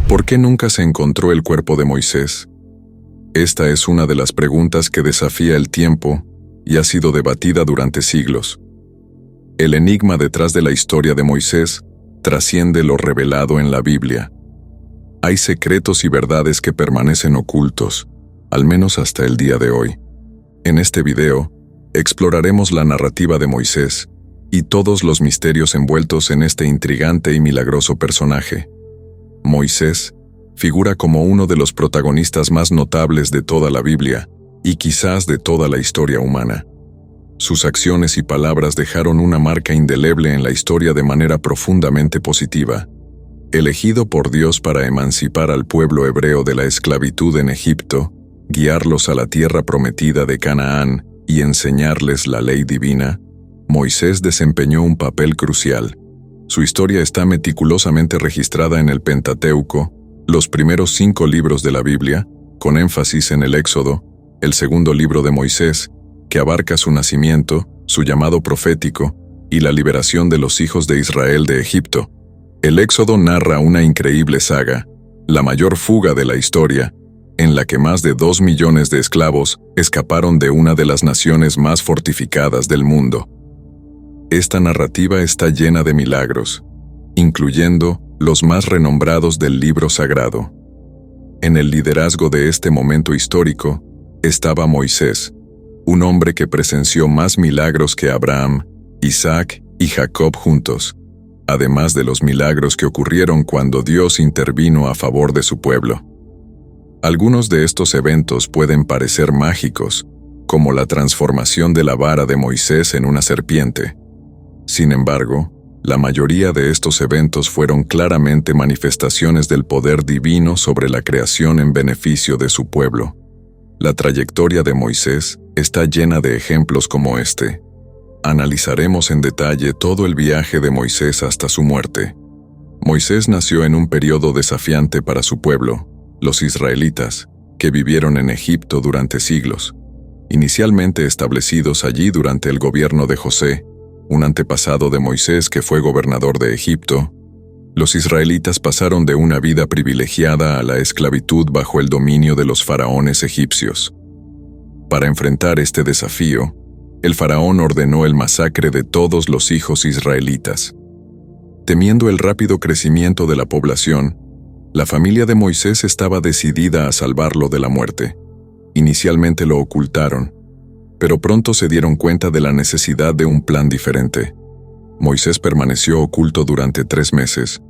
¿Por qué nunca se encontró el cuerpo de Moisés? Esta es una de las preguntas que desafía el tiempo y ha sido debatida durante siglos. El enigma detrás de la historia de Moisés trasciende lo revelado en la Biblia. Hay secretos y verdades que permanecen ocultos, al menos hasta el día de hoy. En este video, exploraremos la narrativa de Moisés y todos los misterios envueltos en este intrigante y milagroso personaje. Moisés figura como uno de los protagonistas más notables de toda la Biblia y quizás de toda la historia humana. Sus acciones y palabras dejaron una marca indeleble en la historia de manera profundamente positiva. Elegido por Dios para emancipar al pueblo hebreo de la esclavitud en Egipto, guiarlos a la tierra prometida de Canaán y enseñarles la ley divina, Moisés desempeñó un papel crucial. Su historia está meticulosamente registrada en el Pentateuco, los primeros 5 libros de la Biblia, con énfasis en el Éxodo, el segundo libro de Moisés, que abarca su nacimiento, su llamado profético y la liberación de los hijos de Israel de Egipto. El Éxodo narra una increíble saga, la mayor fuga de la historia, en la que más de 2 millones de esclavos escaparon de una de las naciones más fortificadas del mundo. Esta narrativa está llena de milagros, incluyendo los más renombrados del libro sagrado. En el liderazgo de este momento histórico estaba Moisés, un hombre que presenció más milagros que Abraham, Isaac y Jacob juntos, además de los milagros que ocurrieron cuando Dios intervino a favor de su pueblo. Algunos de estos eventos pueden parecer mágicos, como la transformación de la vara de Moisés en una serpiente. Sin embargo, la mayoría de estos eventos fueron claramente manifestaciones del poder divino sobre la creación en beneficio de su pueblo. La trayectoria de Moisés está llena de ejemplos como este. Analizaremos en detalle todo el viaje de Moisés hasta su muerte. Moisés nació en un periodo desafiante para su pueblo, los israelitas, que vivieron en Egipto durante siglos. Inicialmente establecidos allí durante el gobierno de José, un antepasado de Moisés que fue gobernador de Egipto, los israelitas pasaron de una vida privilegiada a la esclavitud bajo el dominio de los faraones egipcios. Para enfrentar este desafío, el faraón ordenó el masacre de todos los hijos israelitas. Temiendo el rápido crecimiento de la población, la familia de Moisés estaba decidida a salvarlo de la muerte. Inicialmente lo ocultaron, pero pronto se dieron cuenta de la necesidad de un plan diferente. Moisés permaneció oculto durante 3 meses,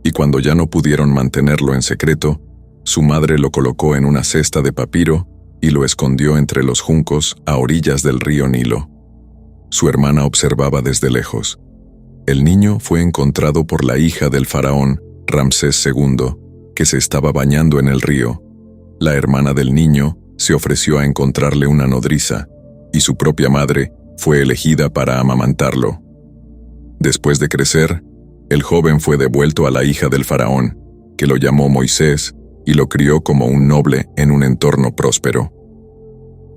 y cuando ya no pudieron mantenerlo en secreto, su madre lo colocó en una cesta de papiro y lo escondió entre los juncos a orillas del río Nilo. Su hermana observaba desde lejos. El niño fue encontrado por la hija del faraón, Ramsés II, que se estaba bañando en el río. La hermana del niño se ofreció a encontrarle una nodriza, y su propia madre fue elegida para amamantarlo. Después de crecer, el joven fue devuelto a la hija del faraón, que lo llamó Moisés y lo crió como un noble en un entorno próspero.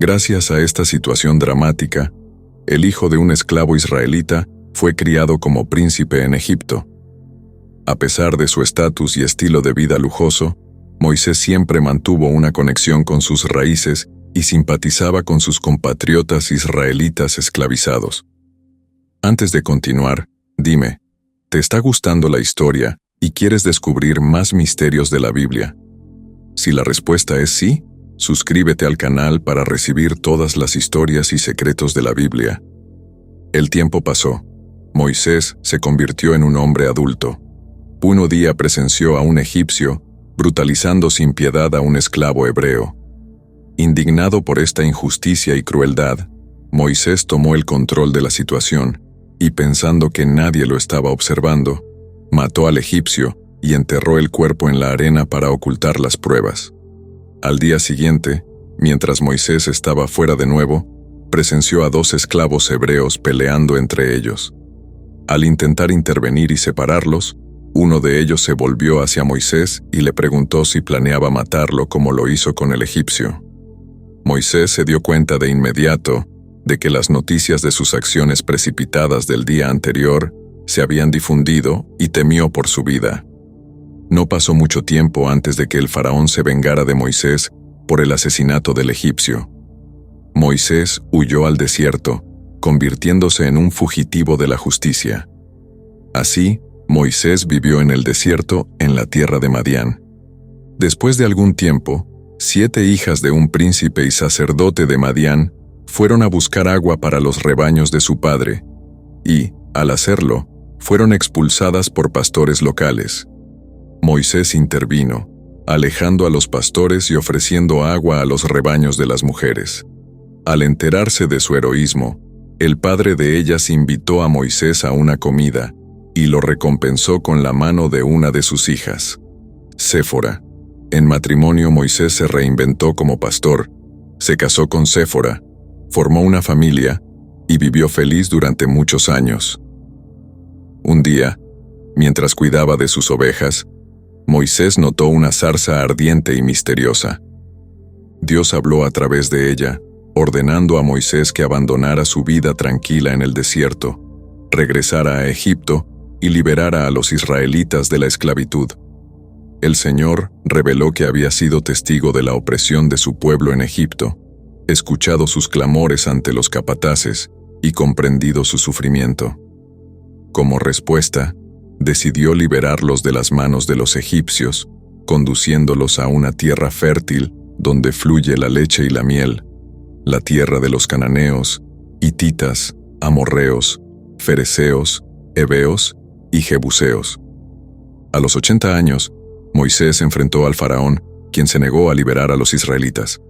Gracias a esta situación dramática, el hijo de un esclavo israelita fue criado como príncipe en Egipto. A pesar de su estatus y estilo de vida lujoso, Moisés siempre mantuvo una conexión con sus raíces y simpatizaba con sus compatriotas israelitas esclavizados. Antes de continuar, dime, ¿te está gustando la historia y quieres descubrir más misterios de la Biblia? Si la respuesta es sí, suscríbete al canal para recibir todas las historias y secretos de la Biblia. El tiempo pasó. Moisés se convirtió en un hombre adulto. Un día presenció a un egipcio brutalizando sin piedad a un esclavo hebreo. Indignado por esta injusticia y crueldad, Moisés tomó el control de la situación y, pensando que nadie lo estaba observando, mató al egipcio y enterró el cuerpo en la arena para ocultar las pruebas. Al día siguiente, mientras Moisés estaba fuera de nuevo, presenció a 2 esclavos hebreos peleando entre ellos. Al intentar intervenir y separarlos, uno de ellos se volvió hacia Moisés y le preguntó si planeaba matarlo como lo hizo con el egipcio. Moisés se dio cuenta de inmediato de que las noticias de sus acciones precipitadas del día anterior se habían difundido y temió por su vida. No pasó mucho tiempo antes de que el faraón se vengara de Moisés por el asesinato del egipcio. Moisés huyó al desierto, convirtiéndose en un fugitivo de la justicia. Así, Moisés vivió en el desierto en la tierra de Madián. Después de algún tiempo, 7 hijas de un príncipe y sacerdote de Madián fueron a buscar agua para los rebaños de su padre, y, al hacerlo, fueron expulsadas por pastores locales. Moisés intervino, alejando a los pastores y ofreciendo agua a los rebaños de las mujeres. Al enterarse de su heroísmo, el padre de ellas invitó a Moisés a una comida y lo recompensó con la mano de una de sus hijas, Séfora. En matrimonio Moisés se reinventó como pastor, se casó con Séfora, formó una familia y vivió feliz durante muchos años. Un día, mientras cuidaba de sus ovejas, Moisés notó una zarza ardiente y misteriosa. Dios habló a través de ella, ordenando a Moisés que abandonara su vida tranquila en el desierto, regresara a Egipto y liberara a los israelitas de la esclavitud. El Señor reveló que había sido testigo de la opresión de su pueblo en Egipto, escuchado sus clamores ante los capataces y comprendido su sufrimiento. Como respuesta, decidió liberarlos de las manos de los egipcios, conduciéndolos a una tierra fértil donde fluye la leche y la miel, la tierra de los cananeos, hititas, amorreos, fereceos, heveos y jebuseos. A los 80 años, Moisés enfrentó al faraón, quien se negó a liberar a los israelitas.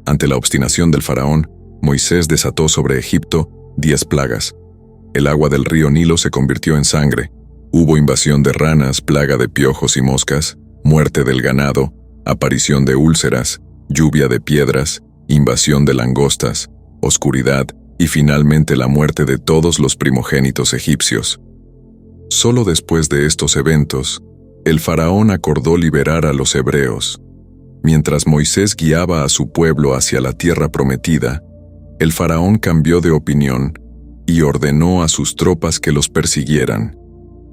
Ante la obstinación del faraón, Moisés desató sobre Egipto 10 plagas. El agua del río Nilo se convirtió en sangre. Hubo invasión de ranas, plaga de piojos y moscas, muerte del ganado, aparición de úlceras, lluvia de piedras, invasión de langostas, oscuridad y finalmente la muerte de todos los primogénitos egipcios. Solo después de estos eventos, el faraón acordó liberar a los hebreos. Mientras Moisés guiaba a su pueblo hacia la tierra prometida, el faraón cambió de opinión y ordenó a sus tropas que los persiguieran.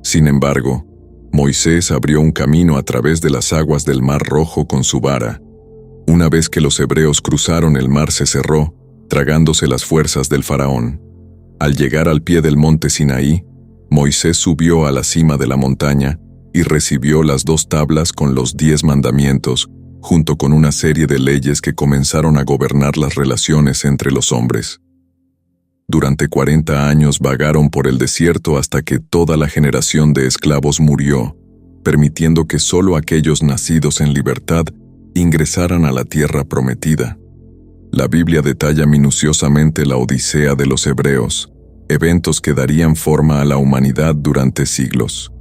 Sin embargo, Moisés abrió un camino a través de las aguas del Mar Rojo con su vara. Una vez que los hebreos cruzaron, el mar se cerró, tragándose las fuerzas del faraón. Al llegar al pie del monte Sinaí, Moisés subió a la cima de la montaña y recibió las 2 tablas con los 10 mandamientos, junto con una serie de leyes que comenzaron a gobernar las relaciones entre los hombres. Durante 40 años vagaron por el desierto hasta que toda la generación de esclavos murió, permitiendo que solo aquellos nacidos en libertad ingresaran a la tierra prometida. La Biblia detalla minuciosamente la odisea de los hebreos, eventos que darían forma a la humanidad durante siglos.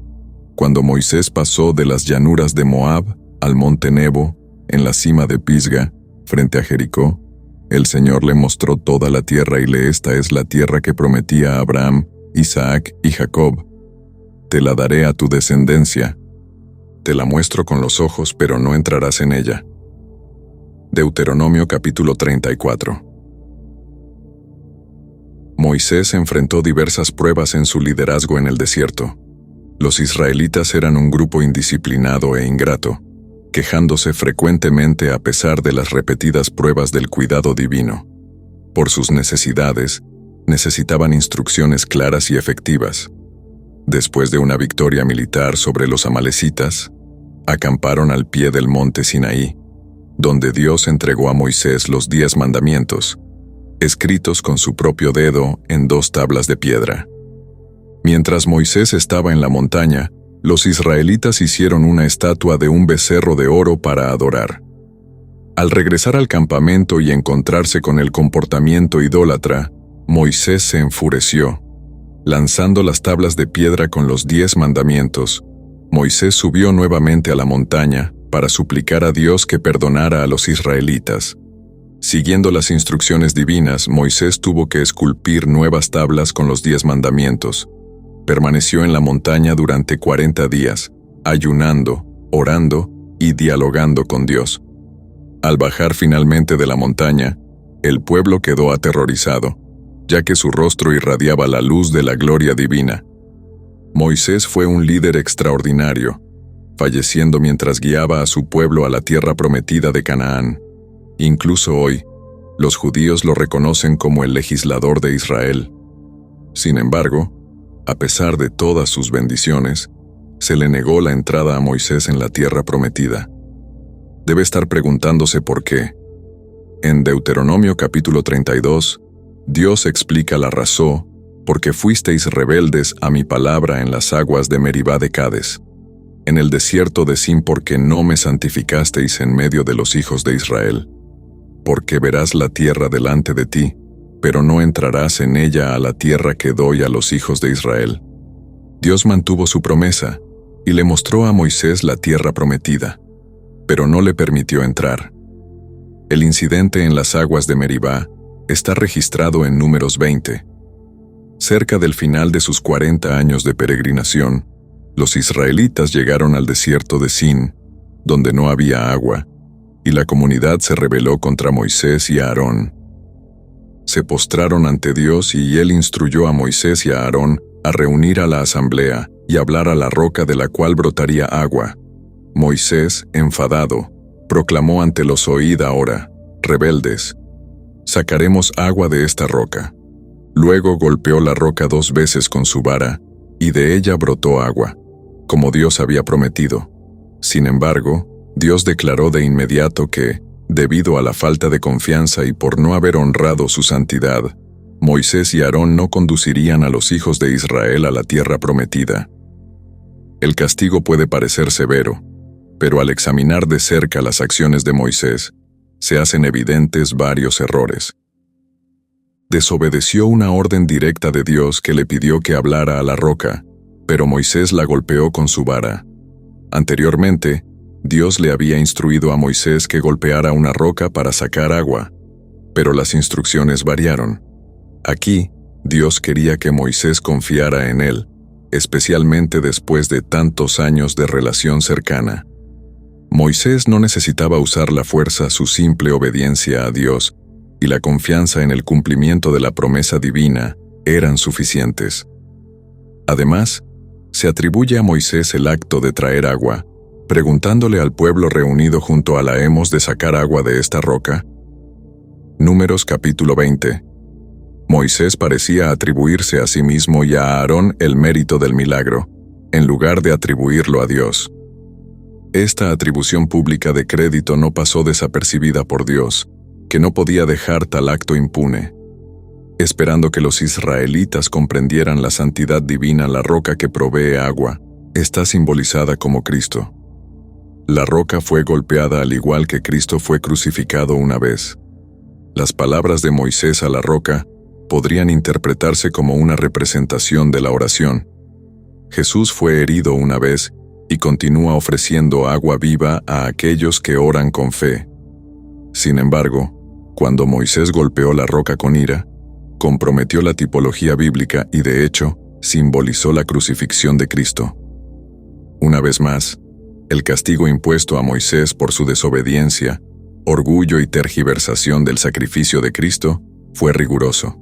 Cuando Moisés pasó de las llanuras de Moab al monte Nebo, en la cima de Pisga, frente a Jericó, el Señor le mostró toda la tierra y esta es la tierra que prometía a Abraham, Isaac y Jacob. Te la daré a tu descendencia. Te la muestro con los ojos, pero no entrarás en ella. Deuteronomio capítulo 34. Moisés enfrentó diversas pruebas en su liderazgo en el desierto. Los israelitas eran un grupo indisciplinado e ingrato, quejándose frecuentemente a pesar de las repetidas pruebas del cuidado divino. Por sus necesidades, necesitaban instrucciones claras y efectivas. Después de una victoria militar sobre los amalecitas, acamparon al pie del monte Sinaí, donde Dios entregó a Moisés los 10 mandamientos, escritos con su propio dedo en 2 tablas de piedra. Mientras Moisés estaba en la montaña, los israelitas hicieron una estatua de un becerro de oro para adorar. Al regresar al campamento y encontrarse con el comportamiento idólatra, Moisés se enfureció. Lanzando las tablas de piedra con los 10 mandamientos, Moisés subió nuevamente a la montaña para suplicar a Dios que perdonara a los israelitas. Siguiendo las instrucciones divinas, Moisés tuvo que esculpir nuevas tablas con los 10 mandamientos. Permaneció en la montaña durante 40 días, ayunando, orando y dialogando con Dios. Al bajar finalmente de la montaña, el pueblo quedó aterrorizado, ya que su rostro irradiaba la luz de la gloria divina. Moisés fue un líder extraordinario, falleciendo mientras guiaba a su pueblo a la tierra prometida de Canaán. Incluso hoy, los judíos lo reconocen como el legislador de Israel. Sin embargo, a pesar de todas sus bendiciones, se le negó la entrada a Moisés en la tierra prometida. Debe estar preguntándose por qué. En Deuteronomio capítulo 32, Dios explica la razón por qué fuisteis rebeldes a mi palabra en las aguas de Meribá de Cades, en el desierto de Sin, porque no me santificasteis en medio de los hijos de Israel. Porque verás la tierra delante de ti, pero no entrarás en ella a la tierra que doy a los hijos de Israel. Dios mantuvo su promesa y le mostró a Moisés la tierra prometida, pero no le permitió entrar. El incidente en las aguas de Meribá está registrado en Números 20. Cerca del final de sus 40 años de peregrinación, los israelitas llegaron al desierto de Sin, donde no había agua, y la comunidad se rebeló contra Moisés y Aarón. Se postraron ante Dios y Él instruyó a Moisés y a Aarón a reunir a la asamblea y hablar a la roca de la cual brotaría agua. Moisés, enfadado, proclamó ante los: oíd ahora, rebeldes, sacaremos agua de esta roca. Luego golpeó la roca 2 veces con su vara, y de ella brotó agua, como Dios había prometido. Sin embargo, Dios declaró de inmediato que, debido a la falta de confianza y por no haber honrado su santidad, Moisés y Aarón no conducirían a los hijos de Israel a la tierra prometida. El castigo puede parecer severo, pero al examinar de cerca las acciones de Moisés, se hacen evidentes varios errores. Desobedeció una orden directa de Dios que le pidió que hablara a la roca, pero Moisés la golpeó con su vara. Anteriormente, Dios le había instruido a Moisés que golpeara una roca para sacar agua, pero las instrucciones variaron. Aquí, Dios quería que Moisés confiara en él, especialmente después de tantos años de relación cercana. Moisés no necesitaba usar la fuerza, su simple obediencia a Dios y la confianza en el cumplimiento de la promesa divina eran suficientes. Además, se atribuye a Moisés el acto de traer agua, preguntándole al pueblo reunido junto a la hemos de sacar agua de esta roca. Números capítulo 20. Moisés parecía atribuirse a sí mismo y a Aarón el mérito del milagro, en lugar de atribuirlo a Dios. Esta atribución pública de crédito no pasó desapercibida por Dios, que no podía dejar tal acto impune. Esperando que los israelitas comprendieran la santidad divina, la roca que provee agua está simbolizada como Cristo. La roca fue golpeada al igual que Cristo fue crucificado una vez. Las palabras de Moisés a la roca podrían interpretarse como una representación de la oración. Jesús fue herido una vez y continúa ofreciendo agua viva a aquellos que oran con fe. Sin embargo, cuando Moisés golpeó la roca con ira, comprometió la tipología bíblica y de hecho, simbolizó la crucifixión de Cristo. Una vez más, el castigo impuesto a Moisés por su desobediencia, orgullo y tergiversación del sacrificio de Cristo fue riguroso.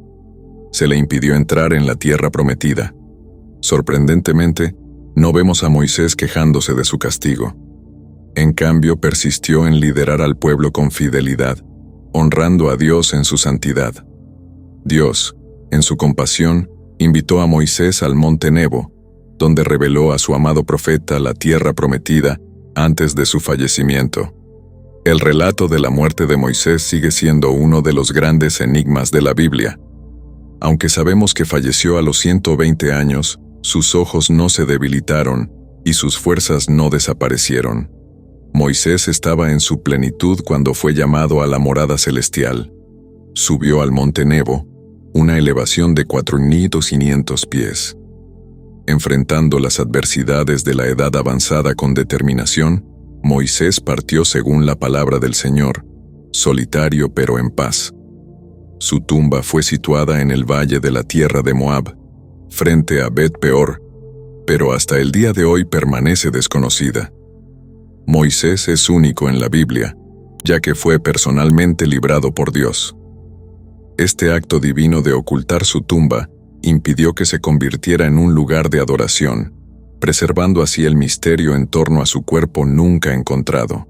Se le impidió entrar en la tierra prometida. Sorprendentemente, no vemos a Moisés quejándose de su castigo. En cambio, persistió en liderar al pueblo con fidelidad, honrando a Dios en su santidad. Dios, en su compasión, invitó a Moisés al monte Nebo, donde reveló a su amado profeta la tierra prometida antes de su fallecimiento. El relato de la muerte de Moisés sigue siendo uno de los grandes enigmas de la Biblia. Aunque sabemos que falleció a los 120 años, sus ojos no se debilitaron y sus fuerzas no desaparecieron. Moisés estaba en su plenitud cuando fue llamado a la morada celestial. Subió al monte Nebo, una elevación de 4.500 pies. Enfrentando las adversidades de la edad avanzada con determinación, Moisés partió según la palabra del Señor, solitario pero en paz. Su tumba fue situada en el valle de la tierra de Moab, frente a Bet-peor, pero hasta el día de hoy permanece desconocida. Moisés es único en la Biblia, ya que fue personalmente librado por Dios. Este acto divino de ocultar su tumba impidió que se convirtiera en un lugar de adoración, preservando así el misterio en torno a su cuerpo nunca encontrado.